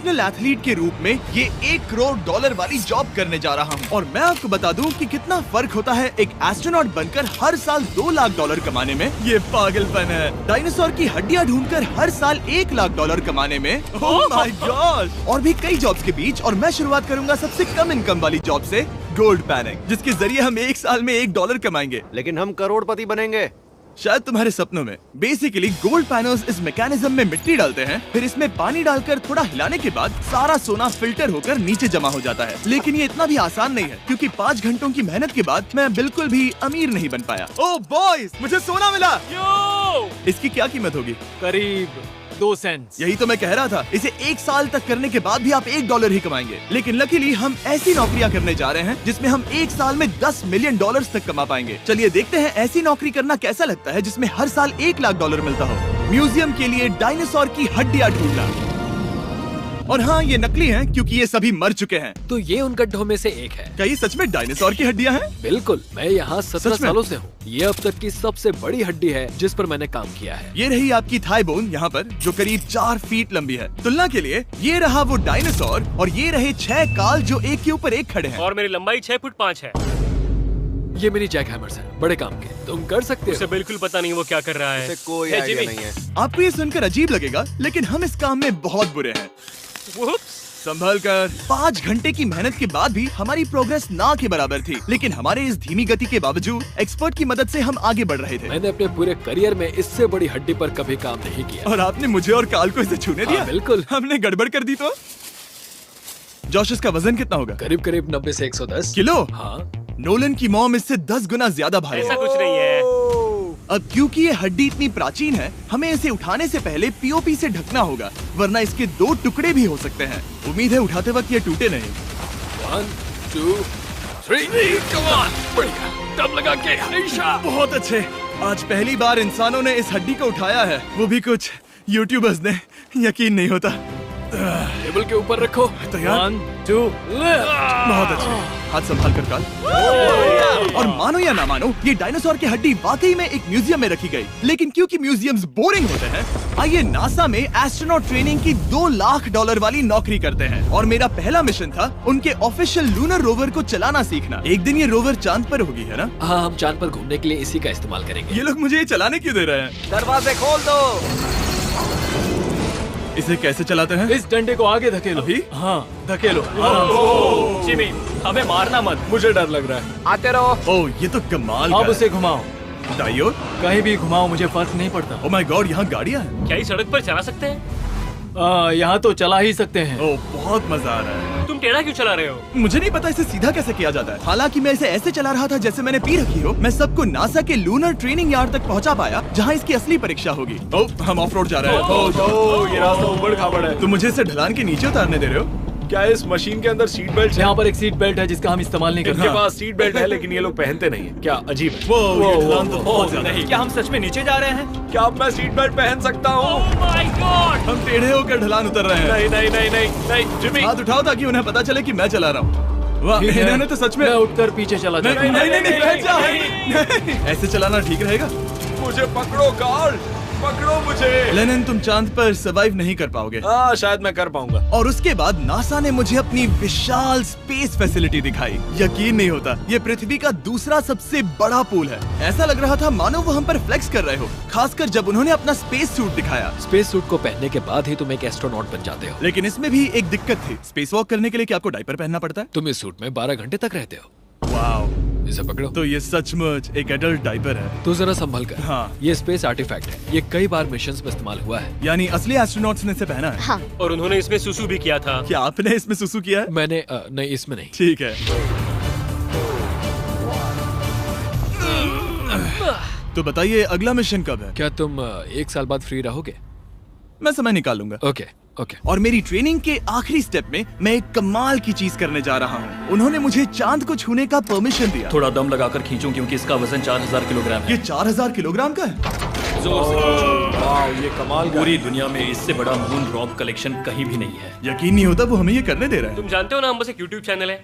Professional athlete के रूप में ये $1 करोड़ वाली जॉब करने जा रहा हूँ। और मैं आपको बता दूं कि कितना फर्क होता है एक एस्ट्रोनॉट बनकर हर साल $2 लाख कमाने में। ये पागलपन है। डायनासोर की हड्डियाँ ढूंढकर हर साल $1 लाख कमाने में। Oh my God. और भी कई जॉब्स के बीच, और मैं शुरुआत करूंगा सबसे कम इनकम वाली जॉब से, गोल्ड पैनिंग, जिसके जरिए हम एक साल में $1 कमाएंगे। लेकिन हम करोड़पति बनेंगे शायद तुम्हारे सपनों में। बेसिकली गोल्ड पैनर्स इस मैकेनिज्म में मिट्टी डालते हैं, फिर इसमें पानी डालकर थोड़ा हिलाने के बाद सारा सोना फिल्टर होकर नीचे जमा हो जाता है। लेकिन ये इतना भी आसान नहीं है, क्योंकि 5 घंटों की मेहनत के बाद मैं बिल्कुल भी अमीर नहीं बन पाया। ओह बॉयज, मुझे सोना मिला। यो! इसकी क्या कीमत होगी? करीब 2 सेंट्स। यही तो मैं कह रहा था। इसे 1 साल तक करने के बाद भी आप $1 ही कमाएंगे। लेकिन लकीली हम ऐसी नौकरियां करने जा रहे हैं जिसमें हम 1 साल में $10 मिलियन तक कमा पाएंगे। चलिए देखते हैं ऐसी नौकरी करना कैसा लगता है जिसमें हर साल $1 लाख मिलता हो। म्यूजियम के लिए डायनासोर की हड्डियां ढूंढना। और हाँ, ये नकली हैं क्योंकि ये सभी मर चुके हैं। तो ये उन गड्ढों में से एक है। क्या ये सच में डायनासोर की हड्डियां हैं? बिल्कुल, मैं यहाँ 17 सच में? सालों से हूँ। ये अब तक की सबसे बड़ी हड्डी है जिस पर मैंने काम किया है। ये रही आपकी थाई बोन यहाँ पर, जो करीब 4 फीट लंबी है। तुलना के लिए ये रहा वो डायनासोर, और ये रहे 6 काल जो एक के ऊपर एक खड़े हैं। और मेरी लंबाई 6 फुट 5 है। ये मेरी जैक हैमर्स है, बड़े काम के। तुम कर सकते उसे हो। बिल्कुल पता नहीं वो क्या कर रहा है। इसे कोई हे, आइडिया जिमी। नहीं है। आपको ये सुनकर अजीब लगेगा, लेकिन हम इस काम में बहुत बुरे हैं। Whoops! संभल कर। 5 घंटे की मेहनत के बाद भी हमारी प्रोग्रेस ना के बराबर थी, लेकिन हमारे इस धीमी गति के बावजूद एक्सपर्ट की मदद से हम आगे बढ़ रहे थे। मैंने अपने पूरे करियर में इससे बड़ी हड्डी पर कभी काम नहीं किया। और आपने मुझे और काल को इसे छूने दिया? हाँ, बिल्कुल। हमने गड़बड़ कर दी तो? जोश, इसका वजन कितना होगा? करीब करीब 90 से 110 किलो। हाँ। नोलन की मॉम इससे 10 गुना ज्यादा भारी ऐसा है। कुछ नहीं है। अब क्योंकि ये हड्डी इतनी प्राचीन है, हमें इसे उठाने से पहले पीओपी से ढकना होगा, वरना इसके 2 टुकड़े भी हो सकते हैं। उम्मीद है उठाते वक्त ये टूटे नहीं। 1 2 3 कम ऑन। बढ़िया, दम लगा के। आयशा। बहुत अच्छे। आज पहली बार इंसानों ने इस हड्डी को उठाया है, वो भी कुछ यूट्यूबर्स ने। यकीन नहीं होता। टेबल के ऊपर रखो। तैयार? 1 2 बहुत अच्छे। हाथ संभाल कर काल। और मानो या ना मानो, ये डायनासोर की हड्डी वाकई में एक म्यूजियम में रखी गई। लेकिन क्योंकि म्यूजियम्स बोरिंग होते हैं, आइए नासा में एस्ट्रोनॉट ट्रेनिंग की $2 लाख वाली नौकरी करते हैं। और मेरा पहला मिशन था उनके ऑफिशियल लूनर रोवर को चलाना सीखना। एक दिन ये रोवर चांद पर होगी, है ना? हाँ, हम चांद पर घूमने के लिए इसी का इस्तेमाल करेंगे। ये लोग मुझे ये चलाने क्यों दे रहे हैं? दरवाजे खोल दो। इसे कैसे चलाते हैं? इस डंडे को आगे धकेलो। अभी? हाँ, धकेलो। जिमी, हमें मारना मत। मुझे डर लग रहा है। आते रहो। ओह, ये तो कमाल अब का उसे घुमाओ। है। दाईं ओर? कहीं भी घुमाओ, मुझे फर्क नहीं पड़ता। ओह माय गॉड, यहाँ गाड़ियाँ हैं। क्या इस सड़क पर चला सकते हैं? यहाँ तो चला ही सकते हैं। ओह, बहुत मजा आ रहा है। तुम टेढ़ा क्यों चला रहे हो? मुझे नहीं पता इसे सीधा कैसे किया जाता है। हालांकि मैं इसे ऐसे चला रहा था जैसे मैंने पी रखी हो। मैं सबको नासा के लूनर ट्रेनिंग यार्ड तक पहुंचा पाया, जहां इसकी असली परीक्षा होगी। ओह, हम ऑफ रोड जा रहे हैं। ओह, ये रास्ता ऊबड़ खाबड़ है। तुम मुझे इसे ढलान के नीचे उतारने दे रहे हो? क्या इस मशीन के अंदर सीट बेल्ट है? यहाँ पर एक सीट बेल्ट है जिसका हम इस्तेमाल नहीं करते। इनके पास सीट बेल्ट है लेकिन ये लोग पहनते नहीं है। क्या अजीब है। वो ये ढलान तो बहुत ज्यादा है। क्या हम सच में नीचे जा रहे हैं? क्या अब मैं सीट बेल्ट पहन सकता हूँ? Oh my God! हम टेढ़े होकर ढलान उतर रहे हैं। नहीं नहीं नहीं नहीं नहीं जिमी। हाथ उठाओ ताकि उन्हें पता चले कि मैं चला रहा हूँ। वाह, ठीक है। इन्होंने तो सच में। मैं उठकर पीछे चला नहीं जाता नहीं हूँ। नहीं, बैठ जा। नहीं, ऐसे चलाना ठीक रहेगा? मुझे पकड़ो कार्ल, पकड़ो मुझे। लेनिन, तुम चांद पर सर्वाइव नहीं कर पाओगे। हाँ, शायद मैं कर पाऊंगा। और उसके बाद नासा ने मुझे अपनी विशाल स्पेस फैसिलिटी दिखाई। यकीन नहीं होता, ये पृथ्वी का दूसरा सबसे बड़ा पूल है। ऐसा लग रहा था मानो वो हम पर फ्लेक्स कर रहे हो, खासकर जब उन्होंने अपना स्पेस सूट दिखाया। स्पेस सूट को पहनने के बाद ही तुम एक एस्ट्रोनॉट बन जाते हो। लेकिन इसमें भी एक दिक्कत थी। स्पेस वॉक करने के लिए क्या आपको डायपर पहनना पड़ता है? तुम इस सूट में 12 घंटे तक रहते हो। वाओ, इसे पकड़ो। तो ये सचमुच एक एडल्ट डायपर है। तो जरा संभल कर। हाँ। ये स्पेस आर्टिफैक्ट है। ये कई बार मिशंस में इस्तेमाल हुआ है। यानी असली एस्ट्रोनॉट्स ने इसे पहना है। हाँ। और उन्होंने इसमें सुसु भी किया था। क्या आपने इसमें सुसु किया है? मैंने नहीं, इसमें नहीं। ठीक है। तो बताइए अगला मिशन कब है? क्या तुम 1 साल बाद फ्री रहोगे? मैं समय निकाल लूंगा। Okay okay. और मेरी ट्रेनिंग के आखिरी स्टेप में मैं एक कमाल की चीज करने जा रहा हूँ। उन्होंने मुझे चांद को छूने का परमिशन दिया। थोड़ा दम लगाकर खींचूं क्योंकि इसका वजन 4000 किलोग्राम है। ये 4000 किलोग्राम का है? जोर से खींचो। वाह, ये कमाल का। पूरी दुनिया में इससे बड़ा मून रॉक कलेक्शन कहीं भी नहीं है। यकीन नहीं होता वो हमें ये करने दे रहा है। तुम जानते हो ना, हम बस एक YouTube चैनल है।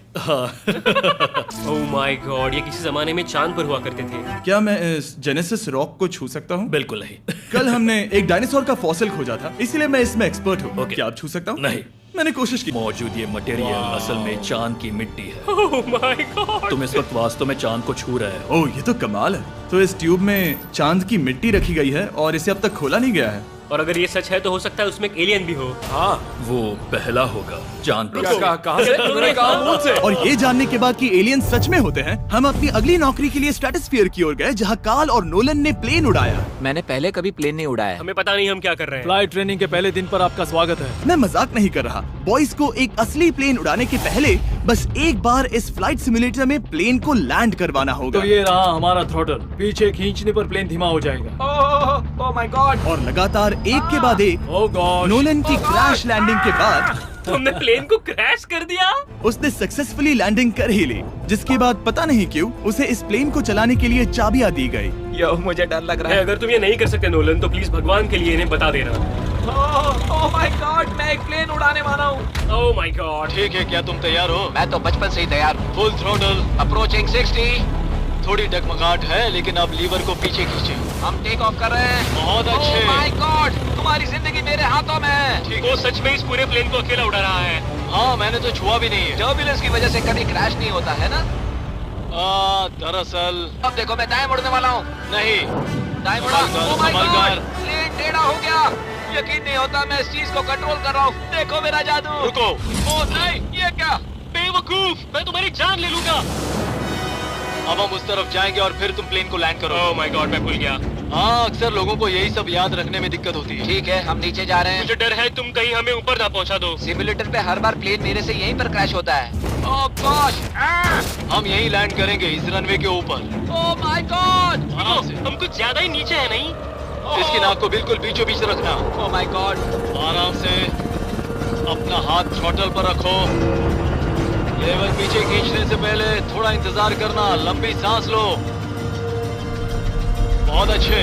Oh my God! ये किसी जमाने में चांद पर हुआ करते थे। क्या मैं इस जेनेसिस रॉक को छू सकता हूँ? बिल्कुल नहीं। कल हमने एक डायनासोर का फॉसिल खोजा था, इसीलिए मैं इसमें एक्सपर्ट हूँ। ओके। क्या आप छू सकता हूँ? नहीं। मैंने कोशिश की। मौजूद ये मटेरियल असल में चांद की मिट्टी है। Oh my God. तुम इस वक्त वास्तव में चांद को छू रहे हो। ओह, ये तो कमाल है। तो इस ट्यूब में चांद की मिट्टी रखी गई है और इसे अब तक खोला नहीं गया है। और अगर ये सच है तो हो सकता है उसमें एक एलियन भी हो। हाँ, वो पहला होगा चांद पर। कहाँ से तुमने कहा मुंह से? और ये जानने के बाद कि एलियन सच में होते हैं, हम अपनी अगली नौकरी के लिए स्ट्रेटोस्फीयर की ओर गए, जहाँ कार्ल और नोलन ने प्लेन उड़ाया। मैंने पहले कभी प्लेन नहीं उड़ाया। हमें पता नहीं हम क्या कर रहे हैं। फ्लाइट ट्रेनिंग के पहले दिन पर आपका स्वागत है। मैं मजाक नहीं कर रहा। बॉयज को एक असली प्लेन उड़ाने के पहले बस एक बार इस फ्लाइट सिमुलेटर में प्लेन को लैंड करवाना होगा। तो ये रहा हमारा थ्रोटल। पीछे खींचने पर प्लेन धीमा हो जाएगा। Oh my God. और लगातार एक के बाद एक ओह गॉड। नोलन की क्रैश लैंडिंग के बाद तुमने प्लेन को क्रैश कर दिया। उसने सक्सेसफुली लैंडिंग कर ही ली, जिसके बाद पता नहीं क्यों उसे इस प्लेन को चलाने के लिए चाबियां दी गई। यो, मुझे डर लग रहा है। अगर तुम ये नहीं कर सकते नोलन तो प्लीज भगवान के लिए इन्हें बता देना। ओह माय गॉड, मैं एक प्लेन उड़ाने वाला हूँ। Oh my God. ठीक है, क्या तुम तैयार हो? मैं तो बचपन से ही तैयार हूँ। Full throttle. अप्रोचिंग 60। थोड़ी डगमगाहट है, लेकिन अब लीवर को पीछे खींचे। हम टेक ऑफ कर रहे हैं। बहुत अच्छे। ओह माय गॉड, तुम्हारी जिंदगी मेरे हाथों में है। ठीक वो है। सच में इस पूरे प्लेन को अकेला उड़ा रहा है। हाँ, मैंने तो छुआ भी नहीं है। टर्बुलेंस की वजह से कभी क्रैश नहीं होता है ना। दरअसल अब देखो, मैं दाएं मुड़ने वाला हूँ। नहीं। दाएं मुड़ा। संभल कर, ओह माय संभल गॉड, कर। प्लेन टेढ़ा हो गया। यकीन नहीं होता मैं इस चीज को कंट्रोल कर रहा हूँ। देखो मेरा जादू। रुको। ओह नहीं, ये क्या? बेवकूफ, मैं तुम्हारी जान ले लूंगा। अब हम उस तरफ जाएंगे और फिर तुम प्लेन को लैंड करो। ओह माय गॉड, मैं भूल गया। हाँ, अक्सर लोगों को यही सब याद रखने में दिक्कत होती है। ठीक है, हम नीचे जा रहे हैं। मुझे डर है तुम कहीं हमें ऊपर ना पहुंचा दो। सिमुलेटर पे हर बार प्लेन मेरे से यहीं पर क्रैश होता है। ओह गॉश। हम यहीं लैंड करेंगे, इस रनवे के ऊपर। Oh my God. आराम से। हम कुछ ज्यादा ही नीचे है नहीं? इसकी नाक को बिल्कुल बीचों बीच रखना। Oh my God. आराम से अपना हाथ थ्रॉटल पर रखो। लेवल पीछे खींचने से पहले थोड़ा इंतजार करना। लंबी सांस लो। बहुत अच्छे।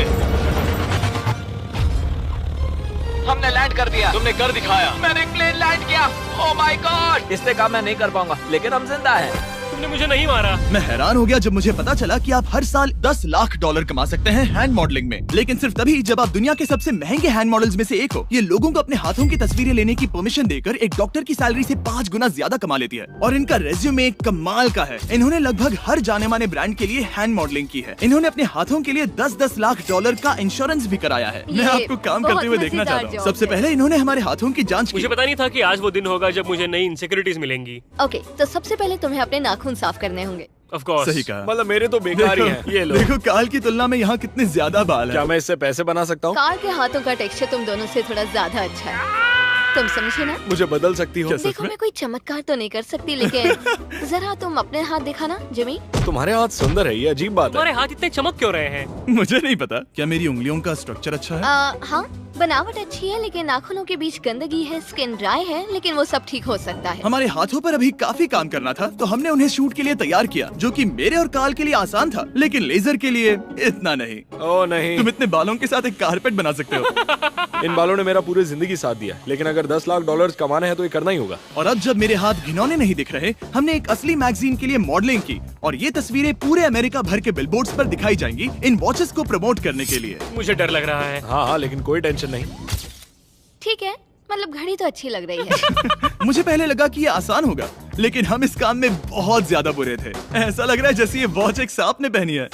हमने लैंड कर दिया। तुमने कर दिखाया। मैंने प्लेन लैंड किया। Oh my God. इससे काम मैं नहीं कर पाऊंगा, लेकिन हम जिंदा हैं। तुमने मुझे नहीं मारा। मैं हैरान हो गया जब मुझे पता चला कि आप हर साल 10 लाख डॉलर कमा सकते हैं हैंड मॉडलिंग में, लेकिन सिर्फ तभी जब आप दुनिया के सबसे महंगे हैंड मॉडल्स में से एक हो। ये लोगों को अपने हाथों की तस्वीरें लेने की परमिशन देकर एक डॉक्टर की सैलरी से 5 गुना ज्यादा कमा लेती है। और इनका रेज्यूमे कमाल का है। इन्होंने लगभग हर जाने माने ब्रांड के लिए हैंड मॉडलिंग की है। इन्होंने अपने हाथों के लिए 10-10 लाख डॉलर का इंश्योरेंस भी कराया है। मैं आपको काम करते हुए देखना चाहता हूँ। सबसे पहले इन्होंने हमारे हाथों की जाँच की। मुझे पता नहीं था कि आज वो दिन होगा जब मुझे नई इनसिक्योरिटीज मिलेंगी। ओके, तो सबसे पहले तुम्हें अपने नाखून साफ करने होंगे। Of course. सही कहा। मतलब मेरे तो बेकार ही हैं। ये लो। देखो काल की तुलना में यहाँ कितने ज्यादा बाल क्या हैं। मैं इससे पैसे बना सकता हूँ? कार के हाथों का टेक्सचर तुम दोनों से थोड़ा ज्यादा अच्छा है। तुम समझे ना? मुझे बदल सकती हो? देखो, मैं कोई चमत्कार तो नहीं कर सकती, लेकिन जरा तुम अपने हाथ दिखाना जिमी। तुम्हारे हाथ सुंदर है, ये अजीब बात है। तुम्हारे हाथ इतने चमक क्यों रहे हैं? मुझे नहीं पता। क्या मेरी उंगलियों का स्ट्रक्चर अच्छा है? हाँ, बनावट अच्छी है, लेकिन नाखूनों के बीच गंदगी है, स्किन ड्राई है, लेकिन वो सब ठीक हो सकता है। हमारे हाथों पर अभी काफी काम करना था, तो हमने उन्हें शूट के लिए तैयार किया, जो कि मेरे और काल के लिए आसान था, लेकिन लेजर के लिए इतना नहीं। ओह नहीं। तुम इतने बालों के साथ एक कारपेट बना सकते हो। इन बालों ने मेरा पूरी जिंदगी साथ दिया, लेकिन अगर 10 लाख डॉलर कमाने हैं तो ये करना ही होगा। और अब जब मेरे हाथ घिनौने नहीं दिख रहे, हमने एक असली मैगजीन के लिए मॉडलिंग की, और ये तस्वीरें पूरे अमेरिका भर के बिलबोर्ड्स पर दिखाई जाएंगी इन वॉचेस को प्रमोट करने के लिए। मुझे डर लग रहा है। हाँ, लेकिन कोई टेंशन नहीं। ठीक है, मतलब घड़ी तो अच्छी लग रही है। मुझे पहले लगा कि ये आसान होगा, लेकिन हम इस काम में बहुत ज्यादा बुरे थे। ऐसा लग रहा है जैसे ये वॉच एक सांप ने पहनी है।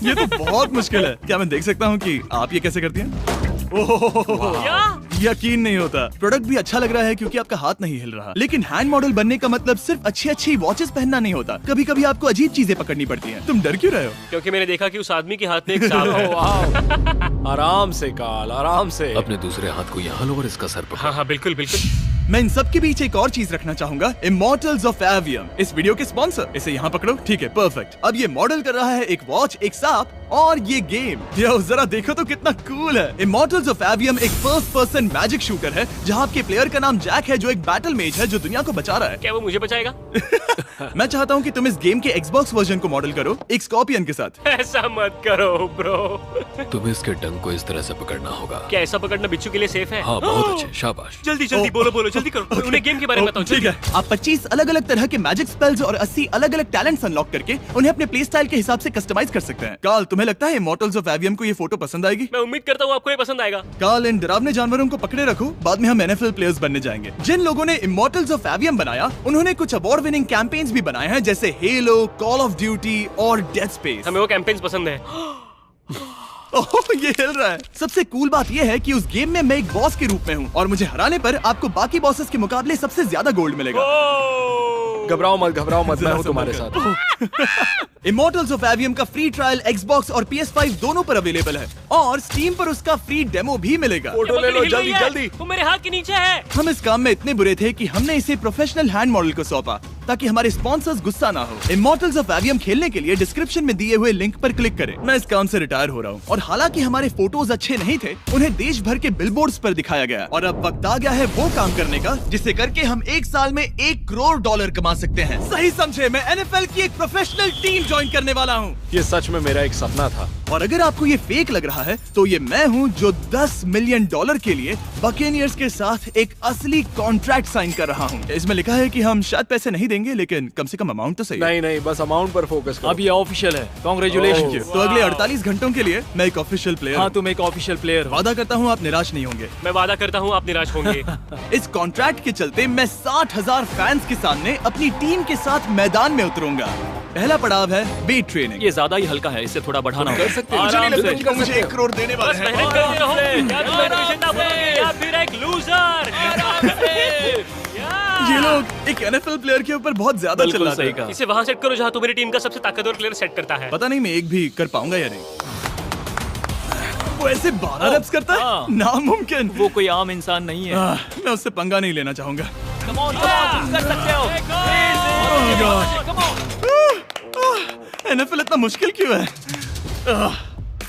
ये तो बहुत मुश्किल है। क्या मैं देख सकता हूँ कि आप ये कैसे करती हैं? ओह, यकीन नहीं होता। प्रोडक्ट भी अच्छा लग रहा है क्योंकि आपका हाथ नहीं हिल रहा। लेकिन हैंड मॉडल बनने का मतलब सिर्फ अच्छी वॉचेस पहनना नहीं होता। कभी कभी आपको अजीब चीजें पकड़नी पड़ती हैं। तुम डर क्यों रहे हो? क्योंकि मैंने देखा कि उस आदमी के हाथ में एक सांप है। आराम से काल, आराम से। अपने दूसरे हाथ को यहाँ लो और इसका सर पकड़ो। हाँ, बिल्कुल बिल्कुल। मैं इन सब के बीच एक और चीज रखना चाहूंगा, इमॉर्टल्स ऑफ एवियम, इस वीडियो के स्पॉन्सर। इसे यहाँ पकड़ो। ठीक है, परफेक्ट। अब ये मॉडल कर रहा है एक वॉच, एक सांप और ये गेम। यो, जरा देखो तो कितना कूल है। इमॉर्टल्स ऑफ एवियम एक फर्स्ट पर्सन मैजिक शूटर है, जहाँ आपके प्लेयर का नाम जैक है, जो एक बैटल मेज है जो दुनिया को बचा रहा है। क्या वो मुझे बचाएगा? मैं चाहता हूँ कि तुम इस गेम के Xbox वर्जन को मॉडल करो, एक स्कॉर्पियन के साथ। ऐसा मत करो ब्रो। तुम्हें इसके डंक को इस तरह से पकड़ना होगा। क्या ऐसा पकड़ना बिच्छू के लिए सेफ है? हाँ, बहुत अच्छे, शाबाश। जल्दी जल्दी बोलो जल्दी करो। उन्हें गेम के बारे में बताओ। ठीक है, आप 25 अलग अलग तरह के मैजिक स्पेल्स और 80 अलग अलग टैलेंट्स अनलॉक करके उन्हें अपने प्ले स्टाइल के हिसाब से कस्टमाइज कर सकते हैं। काल, तुम्हें तुम्हें लगता है इमॉर्टल्स ऑफ एवियम को ये फोटो पसंद आएगी? मैं उम्मीद करता हूँ आपको ये पसंद आएगा। कार्ल, इन डरावने जानवरों को पकड़े रखो, बाद में हम NFL प्लेयर्स बनने जाएंगे। जिन लोगों ने इमॉर्टल्स ऑफ एवियम बनाया, उन्होंने कुछ अवार्ड विनिंग कैंपेन्स भी बनाए हैं, जैसे हेलो, कॉल ऑफ ड्यूटी और डेड स्पेस। हमें वो कैंपेन्स पसंद है। ओह, ये हिल रहा है। सबसे कूल बात ये है कि उस गेम में मैं एक बॉस के रूप में हूँ और मुझे हराने पर आपको बाकी बॉसेस के मुकाबले सबसे ज्यादा गोल्ड मिलेगा। घबराओ मत, मैं हूँ तुम्हारे साथ। इमॉर्टल्स ऑफ एवियम का फ्री ट्रायल Xbox और PS5 दोनों पर अवेलेबल है और Steam पर उसका फ्री डेमो भी मिलेगा। फोटो ले लो जल्दी जल्दी। वो मेरे हाथ के नीचे है। हम इस काम में इतने बुरे थे कि हमने इसे प्रोफेशनल हैंड मॉडल को सौंपा ताकि हमारे स्पॉन्सर्स गुस्सा ना हो। इमॉर्टल्स ऑफ एवियम खेलने के लिए डिस्क्रिप्शन में दिए हुए लिंक पर क्लिक करें। मैं इस काम से रिटायर हो रहा हूँ और हालांकि हमारे फोटोज अच्छे नहीं थे, उन्हें देश भर के बिलबोर्ड्स पर दिखाया गया और अब वक्त आ गया है वो काम करने का जिसे करके हम एक साल में $1 करोड़ कमा सकते हैं। सही समझे, मैं NFL की एक प्रोफेशनल टीम ज्वाइन करने वाला हूँ। ये सच में मेरा एक सपना था। और अगर आपको ये फेक लग रहा है तो ये मैं हूँ जो $10 मिलियन के लिए बकेनियर्स के साथ एक असली कॉन्ट्रैक्ट साइन कर रहा हूँ। इसमें लिखा है कि हम शायद पैसे नहीं देंगे, लेकिन कम से कम अमाउंट तो सही है। नहीं, बस अमाउंट पर फोकस करो। अब ये ऑफिशियल है। कांग्रेचुलेशन। तो अगले 48 घंटों के लिए मैं एक ऑफिशियल प्लेयर हाँ, तुम एक ऑफिशियल प्लेयर हो। वादा करता हूँ आप निराश नहीं होंगे। मैं वादा करता हूँ आप निराश होंगे। इस कॉन्ट्रैक्ट के चलते मैं 60,000 फैंस के सामने अपनी टीम के साथ मैदान में उतरूंगा। पहला पड़ाव है वेट ट्रेनिंग। ये ज्यादा ही हल्का है, इससे थोड़ा बढ़ाना कर होगा। सकते हैं। मुझे नहीं लगता आराम कि से। मुझे 1 करोड़ देने वाले बस हैं। मेहनत करते रहो। या तुम मोटिवेशन ना बनोगे या फिर एक लूजर। ये लोग एक NFL प्लेयर के ऊपर बहुत ज्यादा बिल्कुल चिल्लाते सही हैं। कहा। इसे वहाँ सेट करो जहाँ तुम्हारी टीम का सबसे ताकतवर प्लेयर सेट करता है। पता नहीं मैं एक भी कर पाऊंगा या नहीं। वो ऐसे 12 reps करता है, हाँ। नामुमकिन। वो कोई आम इंसान नहीं है। मैं उससे पंगा नहीं लेना चाहूंगा। Come on, तुम कर सकते हो। NFL इतना मुश्किल क्यों है?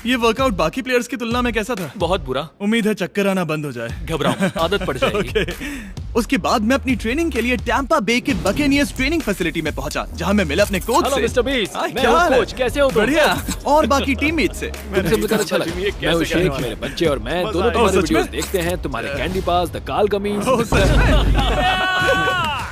ये वर्कआउट बाकी प्लेयर्स की तुलना में कैसा था? बहुत बुरा। उम्मीद है चक्कर आना बंद हो जाए। घबराओ मत, आदत पड़ जाएगी। Okay. उसके बाद मैं अपनी ट्रेनिंग के लिए टैंपा बे के बकेनियर्स ट्रेनिंग फैसिलिटी में पहुंचा, जहां मैं मिला अपने कोच हेलो से। मिस्टर बीस, हाँ, मैं क्या हूँ हाल है? कोच, कैसे हो तुम? बढ़िया। और बाकी टीममेट से। तुमसे मिलकर अच्छा लगा। मैं हूँ शेख, मेरे बच्चे और मैं दोनों तुम्हारे सच में? वीडियोस देखते हैं, तुम्हारे कैंडी पास, द काल कमीज। ओह, सच में?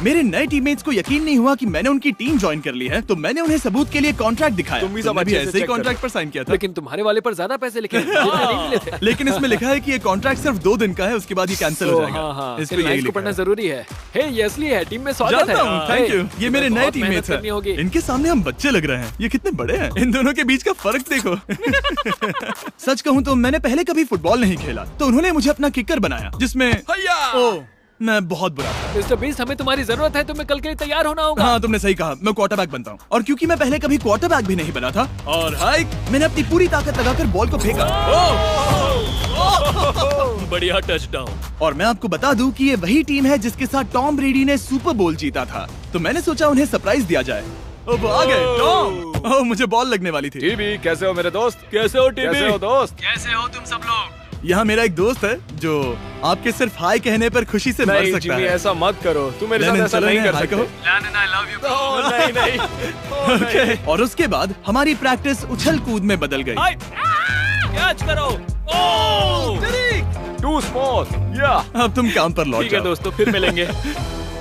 मेरे नए टीममेट्स को यकीन नहीं हुआ कि मैंने उनकी टीम ज्वाइन कर ली है, तो मैंने उन्हें सबूत के लिए कॉन्ट्रैक्ट दिखाया। तुम भी सब तुमने अच्छे से ऐसे ही check कॉन्ट्रैक्ट करो। पर साइन किया था। लेकिन तुम्हारे वाले पर ज्यादा पैसे लिखे नहीं मिले थे। लेकिन इसमें लिखा है कि ये कॉन्ट्रैक्ट सिर्फ 2 दिन का है, उसके बाद ये कैंसिल हो जाएगा। हाँ, इस पे फिर यही लाइन्स को लिखा पढ़ना है। जरूरी है। हे, ये असली है, टीम में स्वागत है। जानता हूँ, थैंक यू। ये मेरे नए बहुत टीममेट्स मेहनत करनी होगी। हैं। इनके सामने हम बच्चे लग रहे हैं। ये कितने बड़े हैं। इन दोनों के बीच का फर्क देखो। सच कहूँ तो मैंने पहले कभी फुटबॉल नहीं खेला, तो उन्होंने मुझे अपना किकर बनाया, जिसमें ओह, मैं बहुत बुरा था। मिस्टर बीस, हमें तुम्हारी जरूरत है, तुम्हें कल के लिए तैयार होना होगा। हाँ, तुमने सही कहा, मैं क्वार्टरबैक बनता हूँ। और क्योंकि मैं पहले कभी क्वार्टरबैक भी नहीं बना था और हाइक, मैंने अपनी पूरी ताकत लगाकर बॉल को फेंका। बढ़िया टचडाउन। और मैं आपको बता दूं कि ये वही टीम है जिसके साथ टॉम ब्रेडी ने सुपर बोल जीता था, तो मैंने सोचा उन्हें सरप्राइज दिया जाए। अब आ गए टॉम। ओह, मुझे बॉल लगने वाली थी। टीबी, कैसे हो मेरे दोस्त? कैसे हो टीबी? कैसे हो दोस्त? कैसे हो तुम सब लोग? यहाँ मेरा एक दोस्त है जो आपके सिर्फ हाय कहने पर खुशी से मर नहीं सकता जिमी, है। ऐसा मत करो, तुम मेरे साथ लेनिन, ऐसा चलो नहीं ना, कर हाय सकते। कहो। Lennon, I love you, bro. ओह, नहीं। Okay. और उसके बाद हमारी प्रैक्टिस उछल कूद में बदल गई। कैच करो। ओह! Too small. या अब तुम काम पर लौट ठीक है जाओ। दोस्तों, फिर मिलेंगे।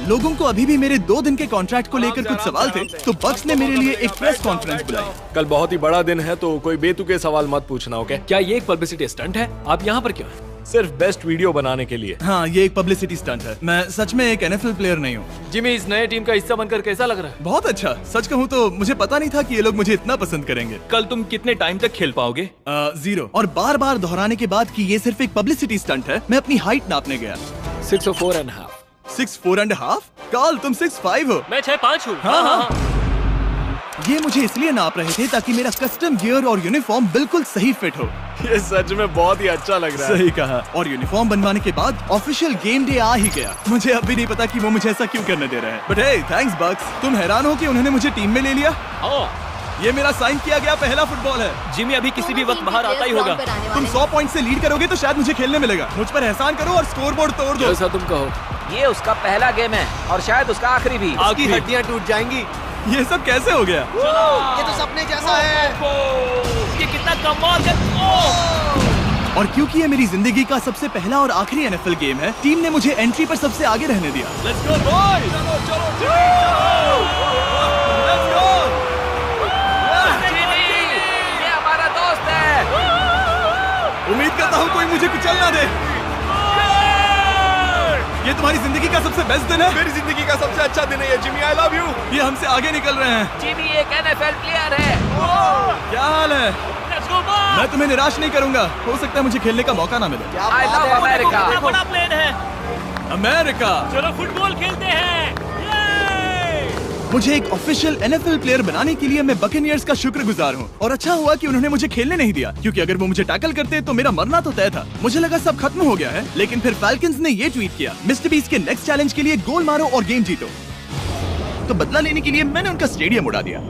लोगों को अभी भी मेरे 2 दिन के कॉन्ट्रैक्ट को लेकर कुछ सवाल थे, तो बक्स ने मेरे लिए एक प्रेस कॉन्फ्रेंस बुलाई। कल बहुत ही बड़ा दिन है, तो कोई बेतुके सवाल मत पूछना, ओके? क्या ये एक पब्लिसिटी स्टंट है? आप यहाँ पर क्यों हैं? सिर्फ बेस्ट वीडियो बनाने के लिए। हाँ, ये एक पब्लिसिटी स्टंट है। मैं सच में एक NFL प्लेयर नहीं हूँ। जिमी, इस नए टीम का हिस्सा बनकर कैसा लग रहा है? बहुत अच्छा। सच कहूँ तो मुझे पता नहीं था कि ये लोग मुझे इतना पसंद करेंगे। कल तुम कितने टाइम तक खेल पाओगे? 0। और बार बार दोहराने के बाद कि ये सिर्फ एक पब्लिसिटी स्टंट है, मैं अपनी हाइट नापने गया। 6'4.5". 6'4.5"? काल, तुम 6'5" हो। मैं 6'5" हूँ। हाँ। ये मुझे इसलिए नाप रहे थे ताकि मेरा कस्टम गियर और यूनिफॉर्म बिल्कुल सही फिट हो। ये सच में बहुत ही अच्छा लग रहा है। सही कहा। और यूनिफॉर्म बनवाने के बाद ऑफिशियल गेम डे आ ही गया। मुझे अब भी नहीं पता कि वो मुझे ऐसा क्यों करने दे रहे हैं। बट हे, थैंक्स बक्स। तुम हैरान हो कि उन्होंने मुझे टीम में ले लिया? ये मेरा साइन किया गया पहला फुटबॉल है। जिमी अभी किसी भी वक्त बाहर आता ही होगा। तुम 100 पॉइंट से लीड करोगे तो शायद मुझे खेलने मिलेगा। मुझ पर एहसान करो और स्कोर बोर्ड तोड़ दो। जैसा तुम कहो। ये उसका पहला गेम है और शायद उसका आखिरी भी। उसकी हड्डियां टूट जाएंगी। ये सब कैसे हो गया? ये तो सपने जैसा है। ये कितना कमाल है। और क्योंकि ये मेरी जिंदगी का सबसे पहला और आखिरी NFL गेम है, टीम ने मुझे एंट्री पर सबसे आगे रहने दिया। Let's go boys. ये हमारा दोस्त उम्मीद करता हूँ कोई मुझे कुचल ना दे। ये तुम्हारी जिंदगी का सबसे बेस्ट दिन है। मेरी जिंदगी का सबसे अच्छा दिन है ये, जिमी। I love you. ये हमसे आगे निकल रहे हैं। जिमी एक NFL प्लेयर है। क्या हाल है? मैं तुम्हें निराश नहीं करूंगा। हो सकता है मुझे खेलने का मौका ना मिले। I love America. बड़ा प्लेन है। अमेरिका। चलो फुटबॉल खेलते हैं। मुझे एक ऑफिशियल NFL प्लेयर बनाने के लिए मैं बकेनियर्स का शुक्रगुजार हूँ। और अच्छा हुआ कि उन्होंने मुझे खेलने नहीं दिया, क्योंकि अगर वो मुझे टैकल करते तो मेरा मरना तो तय था। मुझे लगा सब खत्म हो गया है, लेकिन फिर फैल्कन्स ने ये ट्वीट किया, मिस्टर बीस्ट के नेक्स्ट चैलेंज के लिए गोल मारो और गेम जीतो। तो बदला लेने के लिए मैंने उनका स्टेडियम उड़ा दिया।